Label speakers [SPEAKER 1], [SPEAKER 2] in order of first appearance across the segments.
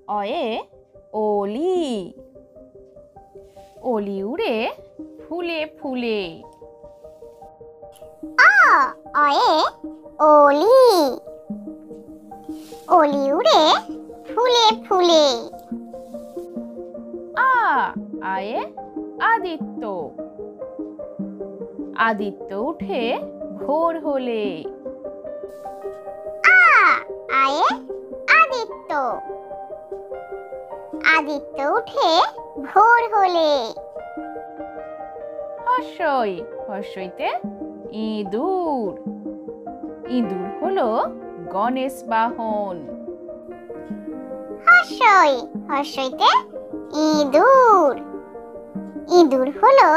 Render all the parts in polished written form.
[SPEAKER 1] অয়ে ওলি। ওলি উড়ে ফুলে ফুলে।
[SPEAKER 2] অয়ে ওলি। ওলি উড়ে ফুলে ফুলে।
[SPEAKER 1] আয়ে আদিত্য। আদিত্য উঠে ভোর হলে।
[SPEAKER 2] আয়ে আদিত্য। আদিত্য উঠে ভোর হলে।
[SPEAKER 1] হর্ষই হর্ষইতে ইঁদুর। ইঁদুর হলো গণেশ বাহন।
[SPEAKER 2] হর্ষই হর্ষইতে ইঁদুর। ইঁদুর হলো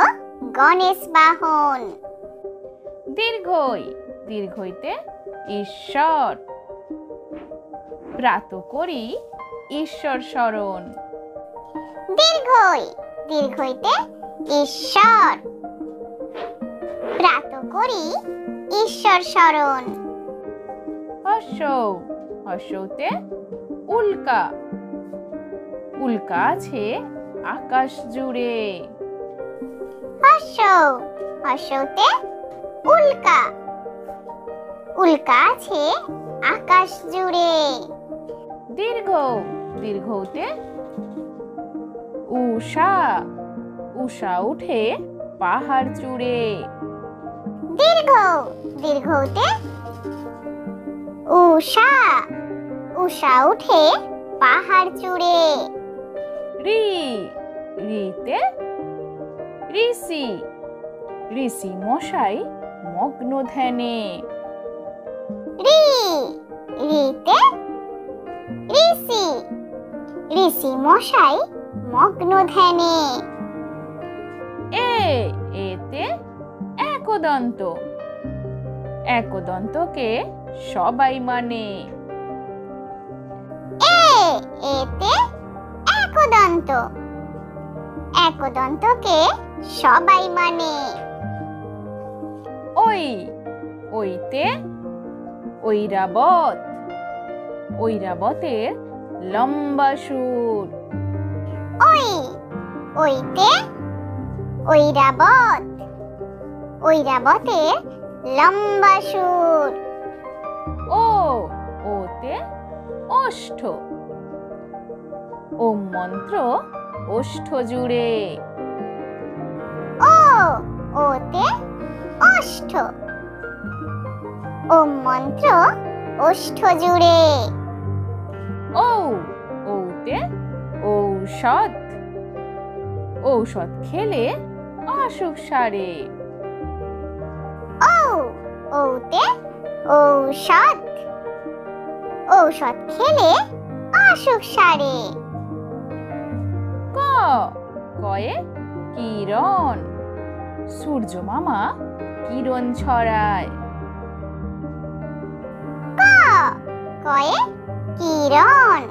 [SPEAKER 2] গণেশ বাহন।
[SPEAKER 1] দীর্ঘই দীর্ঘইতে ঈশ্বর। প্রাত করি ঈশ্বর স্মরণ।
[SPEAKER 2] দীর্ঘই দীর্ঘইতে ঈশ্বর। প্রাত করি ঈশ্বর স্মরণ।
[SPEAKER 1] হর্ষৌ হর্ষৌতে উল্কা। উল্কা আছে আকাশ জুড়ে।
[SPEAKER 2] হর্ষৌ হর্ষৌতে উল্কা। উল্কা আছে আকাশ জুড়ে।
[SPEAKER 1] দীর্ঘ দীর্ঘতে উষা। উষা উঠে পাহাড় চূড়ে।
[SPEAKER 2] দীর্ঘ দীর্ঘতে উষা। উষা উঠে পাহাড় চূড়ে।
[SPEAKER 1] ঋ ঋতে ঋষি। ঋষি মশাই মগ্ন ধ্যানে।
[SPEAKER 2] ঋ ঋতে ঋষি। ঋষি মশাই মগ্ন ধ্যানে।
[SPEAKER 1] এতে একদন্ত। একদন্তকে সবাই মানে।
[SPEAKER 2] এতে একদন্ত। একদন্তকে সবাই মানে।
[SPEAKER 1] ওইতে ঐরাবত। ঐরাবতের লম্বা সুর।
[SPEAKER 2] ওইতে ঐরাবত। ঐরাবতের লম্বা সুর।
[SPEAKER 1] ওতে ওষ্ঠ। ওম মন্ত্র ওষ্ঠ জুড়ে।
[SPEAKER 2] ওতে ওষ্ঠ। ওম মন্ত্র ওষ্ঠ জুড়ে।
[SPEAKER 1] ওতে ঔষধ। ঔষধ খেলে অসুখ সারে।
[SPEAKER 2] ওতে ঔষধ। ঔষধ খেলে অসুখ সারে।
[SPEAKER 1] কয়ে কিরণ। সূর্য মামা কিরণ ছড়ায়।
[SPEAKER 2] কয়ে কিরণ।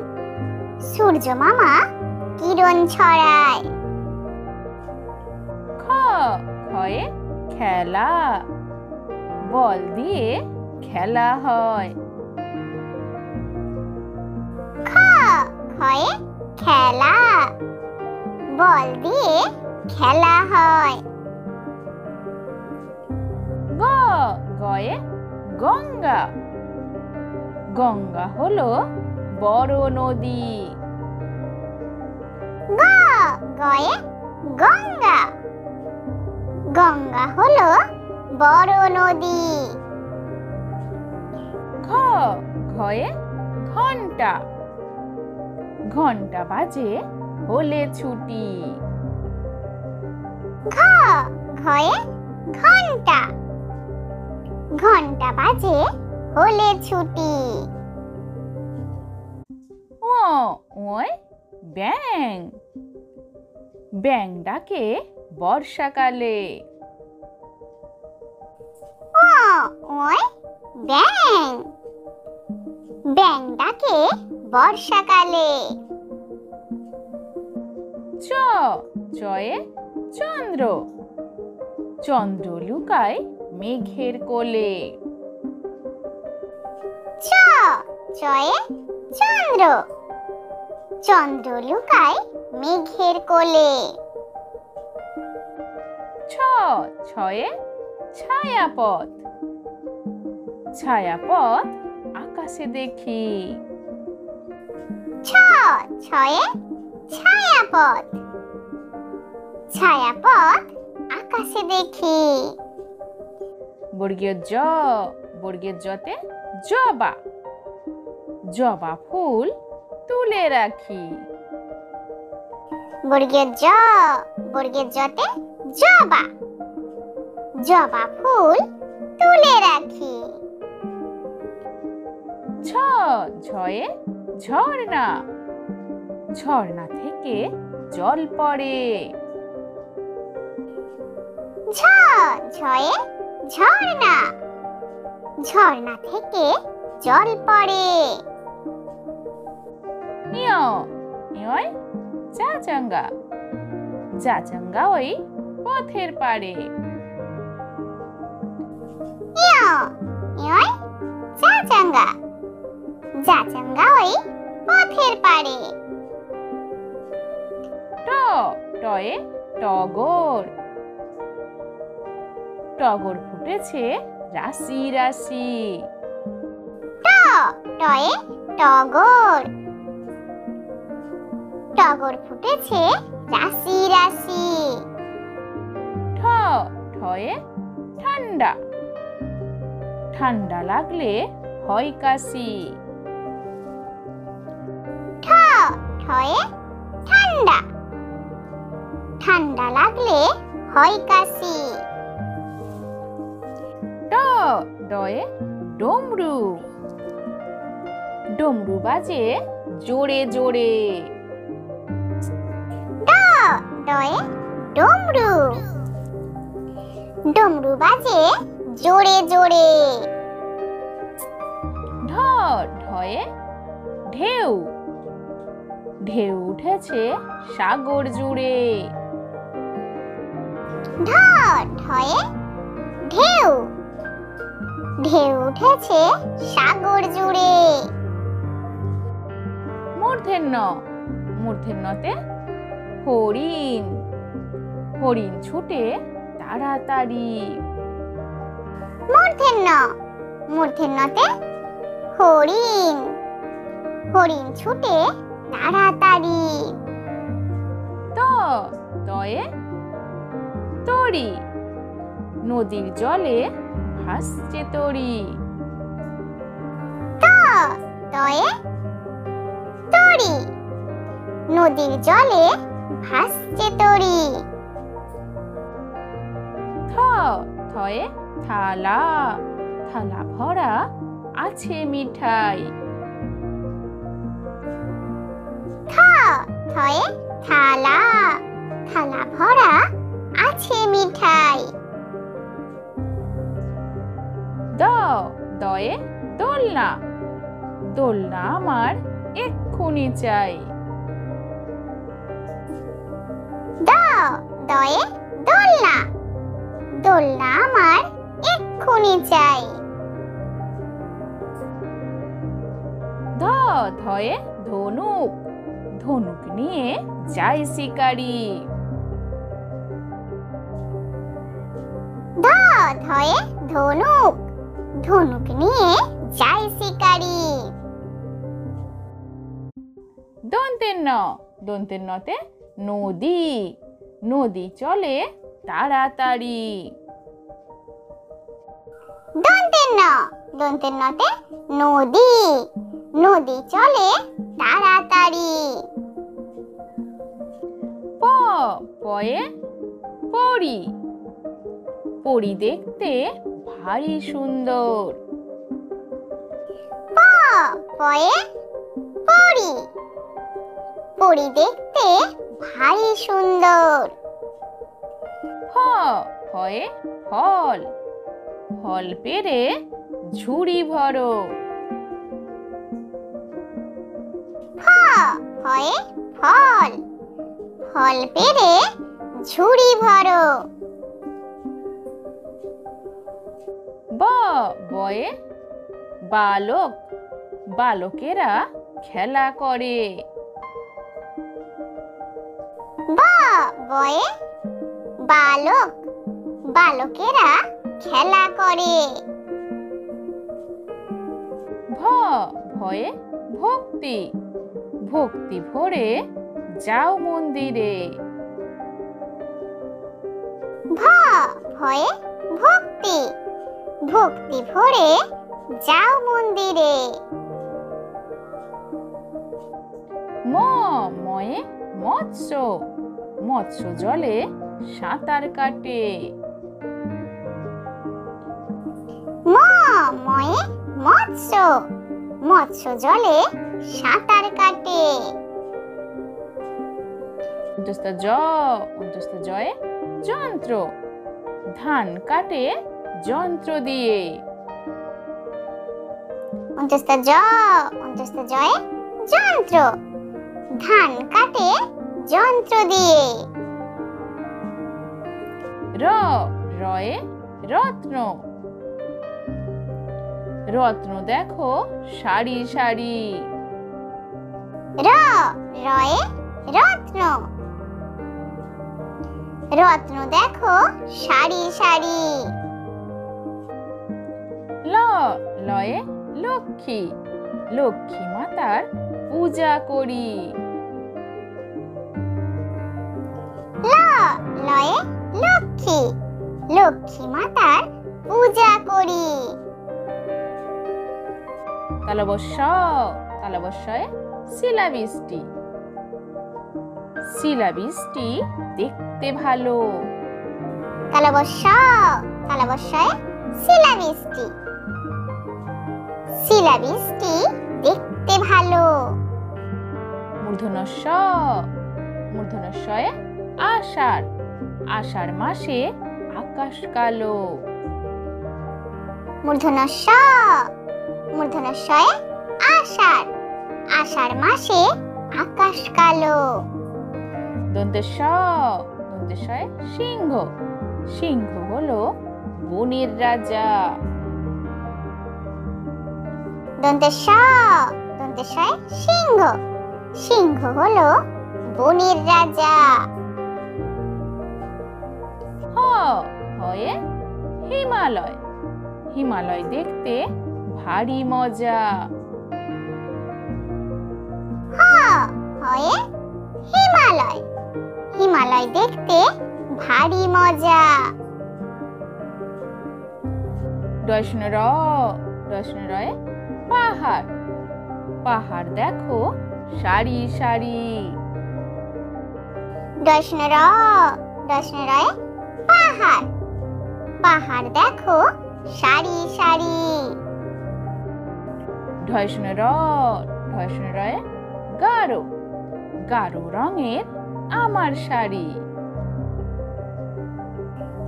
[SPEAKER 2] সূর্য মামা কিরণ ছড়ায়।
[SPEAKER 1] খয়ে খেলা। বল দিয়ে খেলা হয়।
[SPEAKER 2] খয়ে খেলা। বল দিয়ে খেলা হয়।
[SPEAKER 1] গয়ে গঙ্গা। গঙ্গা হলো বড় নদী।
[SPEAKER 2] গয়ে গঙ্গা। গঙ্গা হলো বড় নদী।
[SPEAKER 1] ঘয়ে ঘন্টা। ঘন্টা বাজে হলে ছুটি।
[SPEAKER 2] ঘয়ে ঘন্টা। ঘন্টা বাজে হলে ছুটি।
[SPEAKER 1] ব্যাং। ব্যাং ডাকে বর্ষাকালে।
[SPEAKER 2] ব্যাং। ব্যাং ডাকে বর্ষাকালে।
[SPEAKER 1] চয়ে চন্দ্র। চন্দ্র লুকায় মেঘের কোলে।
[SPEAKER 2] চয়ে চন্দ্র। চন্দ্র লুকায় মেঘের কোলে।
[SPEAKER 1] ছয়ে ছায়াপথ। ছায়াপথ আকাশে দেখি।
[SPEAKER 2] ছয়ে ছায়াপথ। ছায়াপথ আকাশে দেখি।
[SPEAKER 1] বর্গীয় জ। বর্গীয় জতে জবা। জবা ফুল তুলে রাখি।
[SPEAKER 2] বর্গীয় জ। বর্গীয় জতে জবা। জবা ফুল তুলে রাখি।
[SPEAKER 1] ঝয়ে ঝর্ণা। ঝর্ণা থেকে জল পড়ে।
[SPEAKER 2] ঝয়ে ঝর্ণা। ঝর্ণা থেকে জল পড়ে।
[SPEAKER 1] ইয় চাচাঙ্গা। চাচাঙ্গা ওই পথের পাড়ে।
[SPEAKER 2] চাচাঙ্গা। চাচাঙ্গা ওই পথের পাড়ে।
[SPEAKER 1] টয়ে টগর। টগর ফুটেছে রাশি রাশি।
[SPEAKER 2] টয়ে টগর। টগর ফুটেছে রাশি রাশি।
[SPEAKER 1] ঠয়ে ঠান্ডা। ঠান্ডা লাগলে হয় কাশি।
[SPEAKER 2] ঠয়ে ঠান্ডা। ঠান্ডা লাগলে হয় কাশি।
[SPEAKER 1] ডয়ে ডমরু। ডমরু বাজে জোরে জোরে।
[SPEAKER 2] ডয়ে ডমরু। ডমরু বাজে জোরে জোরে।
[SPEAKER 1] ঢয়ে ঢেউ। ঢেউ উঠেছে সাগর জুড়ে।
[SPEAKER 2] ঢয়ে ঢেউ। ঢেউ উঠেছে সাগর জুড়ে।
[SPEAKER 1] মূর্ধন্য। মূর্ধন্যতে হরিণ। হরিণ ছুটে তাড়াতাড়ি।
[SPEAKER 2] মূর্ধন্য। মূর্ধন্যতে হরিণ। হরিণ ছুটে তাড়াতাড়ি।
[SPEAKER 1] তয়ে তরি। নদীর জলে ভাসছে তরি।
[SPEAKER 2] তয়ে তরি। নদীর জলে ভাসছে তরি।
[SPEAKER 1] থয়ে থালা। থালা ভরা আছে মিঠাই।
[SPEAKER 2] থয়ে থালা। থালা ভরা আছে মিঠাই।
[SPEAKER 1] দয়ে দোলনা। দোলনা আমার এক্ষুনি চাই।
[SPEAKER 2] দয়ে দোলনা। দোলনা আমার এক্ষুনি চাই।
[SPEAKER 1] ধয়ে ধনুক। ধনুক নিয়ে যাই শিকারি।
[SPEAKER 2] ধয়ে ধনুক। ধনুক নিয়ে যাই শিকারি।
[SPEAKER 1] দন্তেন্ন। দন্তেন্নতে নদী। নদী চলে তাড়াতাড়ি।
[SPEAKER 2] দন্তেন্ন। দন্তেন্নতে নদী। নদী চলে তাড়াতাড়ি।
[SPEAKER 1] পয়ে পরি। পরি দেখতে ভারী সুন্দর।
[SPEAKER 2] পয়ে পরি। পরি দেখতে ভারী সুন্দর।
[SPEAKER 1] ফয়ে ফল। ফল পেরে ঝুড়ি ভরো।
[SPEAKER 2] ফয়ে ফল। ফল পেরে ঝুড়ি ভরো।
[SPEAKER 1] বয়ে বালক। বালকেরা খেলা করে।
[SPEAKER 2] বয়ে বালক, বালকেরা খেলা করে।
[SPEAKER 1] ভ ভয়ে ভক্তি, ভক্তি ভরে যাও মন্দিরে।
[SPEAKER 2] ভ ভয়ে ভক্তি, ভক্তি ভরে যাও মন্দিরে।
[SPEAKER 1] ম ময়ে মৎস্য, মৎস্য জলে সাঁতার কাটে।
[SPEAKER 2] ম ময়ে মৎস্য, মৎস্য জলে সাঁতার কাটে।
[SPEAKER 1] অন্তস্থ জ, অন্তস্থ জয়ে যন্ত্র, ধান কাটে যন্ত্র দিয়ে।
[SPEAKER 2] অন্তস্থ জ, অন্তস্থ জয়ে যন্ত্র, ধান কাটে যন্ত্র দিয়ে।
[SPEAKER 1] র রয়ে রত্ন, রত্ন দেখো সারি সারি।
[SPEAKER 2] র রয়ে রত্ন, রত্ন দেখো সারি সারি।
[SPEAKER 1] ল লয়ে লক্ষ্মী, লক্ষ্মী মাতার পূজা করি।
[SPEAKER 2] ল লয়ে লক্ষ্মী, লক্ষ্মী মাতার পূজা করি।
[SPEAKER 1] তালবস্য, তালবস্যয়ে শিলাবৃষ্টি, শিলাবৃষ্টি দেখতে ভালো।
[SPEAKER 2] তালবস্য, তালবস্যয়ে শিলাবৃষ্টি, শিলাবৃষ্টি দেখতে ভালো।
[SPEAKER 1] মূর্ধন্য ষ, মূর্ধন্যয়ে আষাঢ়, আষাঢ় মাসে আকাশ কালো।
[SPEAKER 2] মূর্ধন্য ষ, মূর্ধন্য ষয়ে আষাঢ়, আষাঢ় মাসে আকাশ কালো।
[SPEAKER 1] দন্তেশ, দন্তেশয়ে সিংহ, সিংহ হলো বনের রাজা।
[SPEAKER 2] দন্তেশ, দন্তেশয়ে সিংহ, সিংহ হলো বনের রাজা।
[SPEAKER 1] হ হয়ে হিমালয়, হিমালয় দেখতে ভারী মজা।
[SPEAKER 2] হ হয়ে হিমালয়, হিমালয় দেখতে ভারী মজা।
[SPEAKER 1] দর্শন র, দর্শন রয়ে পাহাড়, পাহাড় দেখো সারি সারি।
[SPEAKER 2] দর্শন র, দর্শন রয়ে পাহাড়, পাহাড় দেখো সারি সারি।
[SPEAKER 1] ঢয়সন র, ঢয়সন রয়ে গাঢ়, গাঢ় রঙের আমার শাড়ি।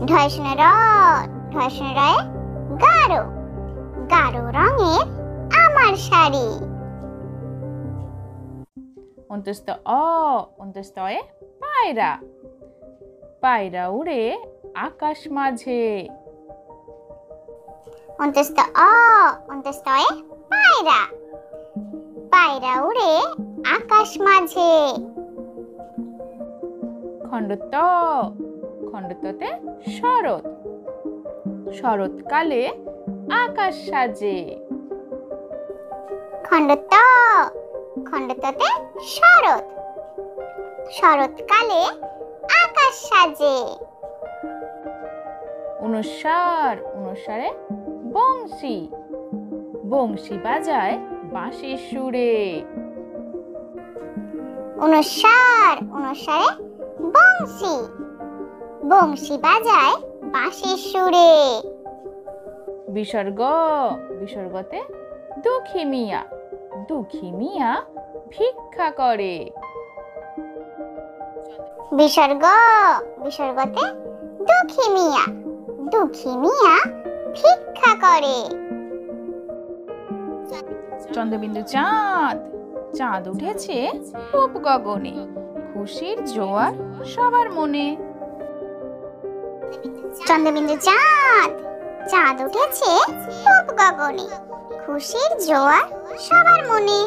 [SPEAKER 2] ঢয়সন র, ঢয়সন রয়ে গাঢ়, গাঢ় রঙের আমার শাড়ি।
[SPEAKER 1] অন্তস্থ অ, অন্তস্থ এ পায়রা, পায়রা উড়ে আকাশ মাঝে।
[SPEAKER 2] অন্তস্থ অ, অন্তস্থ এ পায়রা, পায়রা উড়ে আকাশ মাঝে।
[SPEAKER 1] খণ্ডত, খণ্ডততে শরৎ, শরৎকালে আকাশ সাজে।
[SPEAKER 2] খণ্ডত, খণ্ডততে শরৎ, শরৎকালে আকাশ সাজে।
[SPEAKER 1] অনুস্বার, অনুস্বারে বংশী, বংশী বাজায় বাঁশির সুরে।
[SPEAKER 2] অনুস্বার, অনুস্বারে বংশী, বংশী বাজায় বাঁশির সুরে।
[SPEAKER 1] বিসর্গ, বিসর্গতে দুঃখী মিয়া, দুঃখী মিয়া ভিক্ষা করে।
[SPEAKER 2] বিসর্গ, বিসর্গতে দুঃখী মিয়া, দুঃখী মিয়া ভিক্ষা করে।
[SPEAKER 1] চন্দ্রবিন্দু চাঁদ, চাঁদ উঠেছে পূব গগনে, খুশির জোয়ার সবার মনে।
[SPEAKER 2] চন্দ্রবিন্দু চাঁদ, চাঁদ উঠেছে পূব গগনে, খুশির জোয়ার সবার মনে।